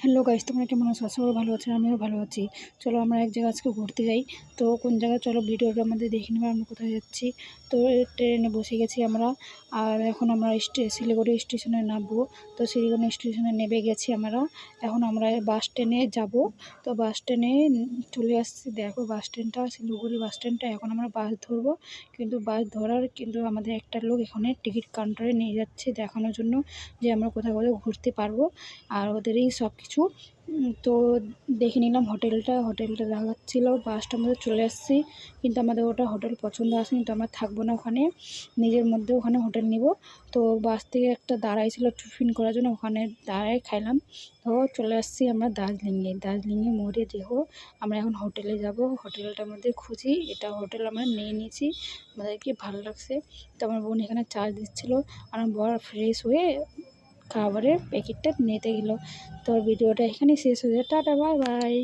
Hello guys, তোমরা কেমন আছো? আশা করি ভালো আছো, আমিও ভালো আছি। চলো আমরা এক জায়গায় আজকে ঘুরতে যাই। তো কোন জায়গায় চলো ভিডিওটা আমাদের দেখে নেবে আমরা কোথায় যাচ্ছি। তো ট্রেনে বসে গেছি আমরা, আর এখন আমরা শিলিগুড়ি স্টেশনে নামবো। তো শিলিগুড়ি স্টেশনে নেমে গেছি আমরা। এখন আমরা বাস স্ট্যান্ডে যাব। তো বাস স্ট্যান্ডে চলে আসছি। দেখো বাস স্ট্যান্ডটা, শিলিগুড়ি বাস স্ট্যান্ডটা। এখন আমরা বাস ধরবো, কিন্তু বাস ধরার কিন্তু আমাদের একটা লোক এখানে টিকিট কাউন্টারে নিয়ে যাচ্ছে দেখানোর জন্য যে আমরা কোথাও কোথাও ঘুরতে পারবো। আর ওদেরই সব কিছু। তো দেখে নিলাম হোটেলটা দেখাচ্ছিল। বাসটার মধ্যে চলে আসছি, কিন্তু আমাদের ওটা হোটেল পছন্দ আসেনি। তো আমরা থাকবো না ওখানে, নিজের মধ্যে ওখানে হোটেল নিব। তো বাস থেকে একটা দাঁড়াইছিল টিফিন করার জন্য, ওখানে দাঁড়ায় খাইলাম। তো চলে আসছি আমরা দার্জিলিংয়ে মোড়ে। দেখো আমরা এখন হোটেলে যাব। হোটেলটার মধ্যে খুঁজি, এটা হোটেল আমরা নিয়ে নিয়েছি, আমাদেরকে ভালো লাগছে। তো আমার বোন এখানে চার্জ দিচ্ছিলো, আমার বর ফ্রেশ হয়ে খাবারের প্যাকেটটা নিতে গেল। তো ভিডিওটা এখানেই শেষ হয়ে যায়। Tata, bye bye.